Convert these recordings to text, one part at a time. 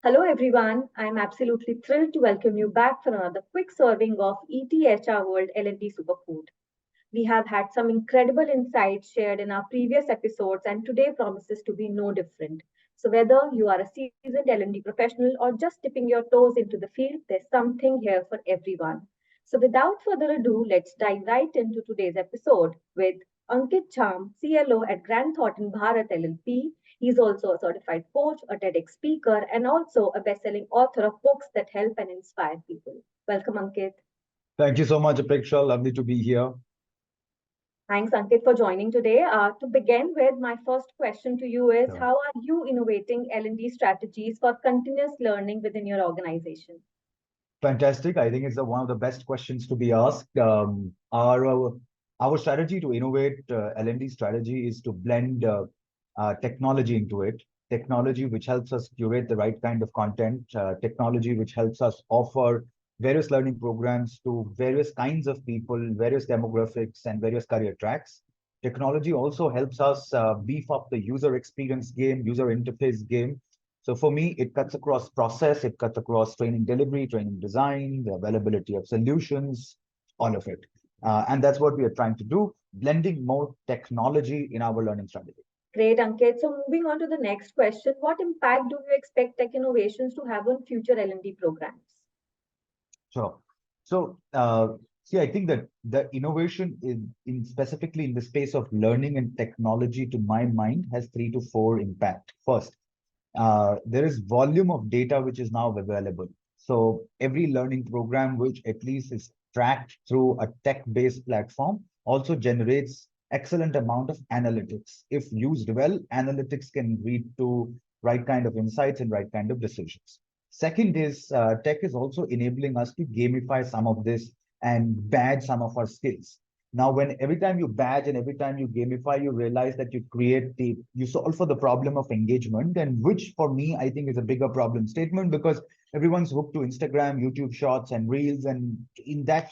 Hello, everyone. I'm absolutely thrilled to welcome you back for another quick serving of ETHR World L&D Superfood. We have had some incredible insights shared in our previous episodes, and today promises to be no different. So, whether you are a seasoned L&D professional or just dipping your toes into the field, there's something here for everyone. So, without further ado, let's dive right into today's episode with Ankit Jambh, CLO at Grand Thornton Bharat LLP. He's also a certified coach, a TEDx speaker, and also a best-selling author of books that help and inspire people. Welcome, Ankit. Thank you so much, Apeksha. Lovely to be here. Thanks, Ankit, for joining today. To begin with, my first question to you is, Sure. how are you innovating L&D strategies for continuous learning within your organization? Fantastic. I think it's one of the best questions to be asked. Our strategy to innovate L&D strategy is to blend technology into it. Technology which helps us curate the right kind of content. Technology which helps us offer various learning programs to various kinds of people, various demographics, and various career tracks. Technology also helps us beef up the user experience game, user interface game. So for me, it cuts across process, it cuts across training delivery, training design, the availability of solutions, all of it. And that's what we are trying to do, blending more technology in our learning strategy. Great, Ankit. So moving on to the next question, what impact do you expect tech innovations to have on future L&D programs? Sure. So, see, I think that the innovation in specifically in the space of learning and technology, to my mind, has 3 to 4 impact. First, there is volume of data which is now available. So every learning program which at least is tracked through a tech-based platform also generates excellent amount of analytics. If used well, analytics can lead to right kind of insights and right kind of decisions. Second is tech is also enabling us to gamify some of this and badge some of our skills. Now, when every time you badge and every time you gamify, you realize that you solve for the problem of engagement, and which for me, I think is a bigger problem statement because everyone's hooked to Instagram, YouTube Shorts and Reels. And in that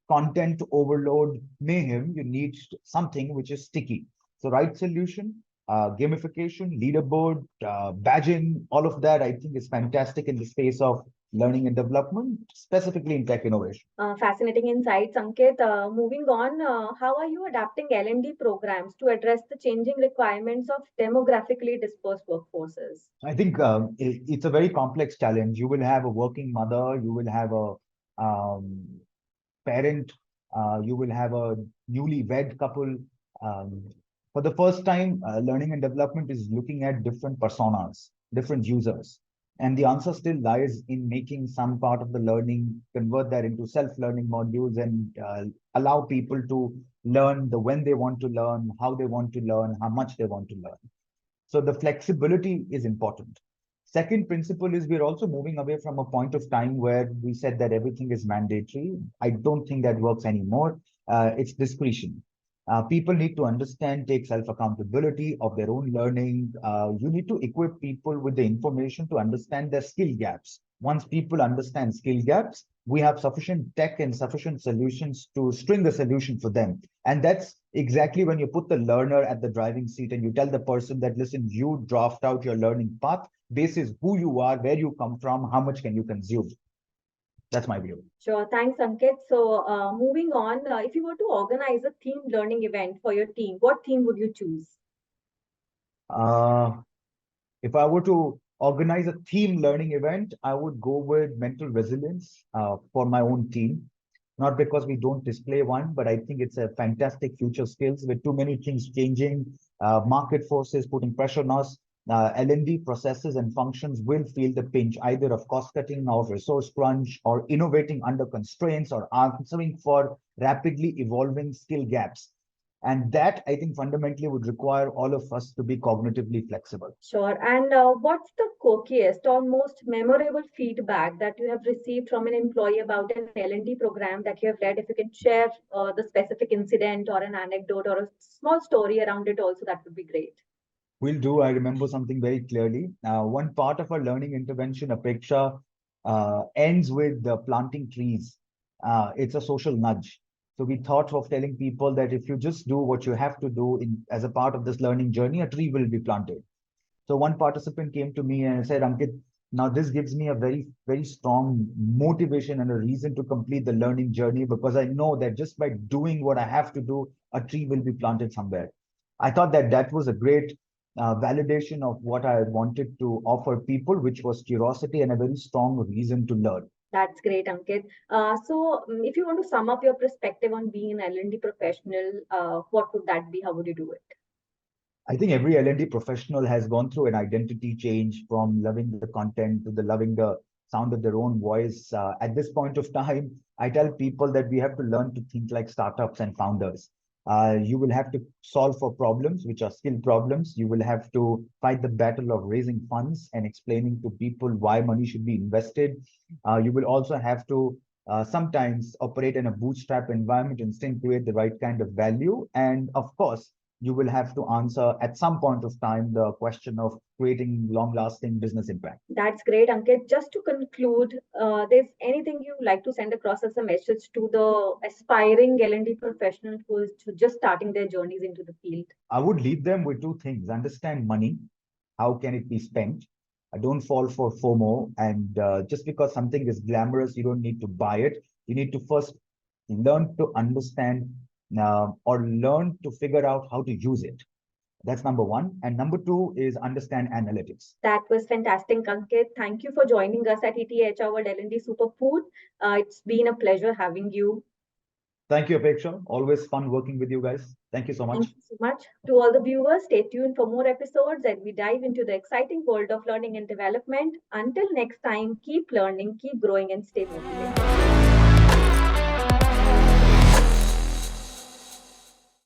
content overload mayhem, you need something which is sticky. So right solution, gamification, leaderboard, badging, all of that, I think is fantastic in the space of learning and development, specifically in tech innovation. Fascinating insights, Ankit. Moving on, how are you adapting L&D programs to address the changing requirements of demographically dispersed workforces? I think it's a very complex challenge. You will have a working mother, you will have a parent, you will have a newly wed couple. Um, for the first time, learning and development is looking at different personas, different users. And the answer still lies in making some part of the learning, convert that into self-learning modules and allow people to learn the when they want to learn, how they want to learn, how much they want to learn. So the flexibility is important. Second principle is we're also moving away from a point of time where we said that everything is mandatory. I don't think that works anymore. It's discretion. People need to understand, take self-accountability of their own learning. You need to equip people with the information to understand their skill gaps. Once people understand skill gaps, we have sufficient tech and sufficient solutions to string the solution for them. And that's exactly when you put the learner at the driving seat and you tell the person that, listen, you draft out your learning path, basis who you are, where you come from, how much can you consume. That's my view. Sure, thanks, Ankit. So, moving on, if you were to organize a themed learning event for your team, what theme would you choose? Uh, if I were to organize a team learning event, I would go with mental resilience for my own team. Not because we don't display one, but I think it's a fantastic future skills with too many things changing, market forces putting pressure on us. L&D processes and functions will feel the pinch either of cost cutting or resource crunch or innovating under constraints or answering for rapidly evolving skill gaps. And that, I think, fundamentally would require all of us to be cognitively flexible. Sure. And what's the quirkiest or most memorable feedback that you have received from an employee about an L&D program that you have led? If you can share the specific incident or an anecdote or a small story around it also, that would be great. Will do. I remember something very clearly. One part of our learning intervention, Apeksha, ends with planting trees. It's a social nudge. So we thought of telling people that if you just do what you have to do as a part of this learning journey, a tree will be planted. So one participant came to me and said, Ankit, Now, this gives me a very, very strong motivation and a reason to complete the learning journey because I know that just by doing what I have to do, a tree will be planted somewhere. I thought that that was a great validation of what I wanted to offer people, which was curiosity and a very strong reason to learn. That's great, Ankit. If you want to sum up your perspective on being an L&D professional, what would that be? How would you do it? I think every L&D professional has gone through an identity change from loving the content to the loving the sound of their own voice. At this point of time, I tell people that we have to learn to think like startups and founders. You will have to solve for problems, which are skill problems. You will have to fight the battle of raising funds and explaining to people why money should be invested. You will also have to sometimes operate in a bootstrap environment and still create the right kind of value. And of course, you will have to answer at some point of time the question of creating long-lasting business impact. That's great, Ankit. Just to conclude, there's anything you like to send across as a message to the aspiring L&D professional who is just starting their journeys into the field? I would leave them with two things. Understand money. How can it be spent? Don't fall for FOMO. And just because something is glamorous, you don't need to buy it. You need to first learn to understand or learn to figure out how to use it. That's number one. And number two is understand analytics. That was fantastic, Ankit. Thank you for joining us at ETHR World L&D Superfood. It's been a pleasure having you. Thank you, Apeksha. Always fun working with you guys. Thank you so much. Thank you so much. To all the viewers, stay tuned for more episodes as we dive into the exciting world of learning and development. Until next time, keep learning, keep growing, and stay motivated.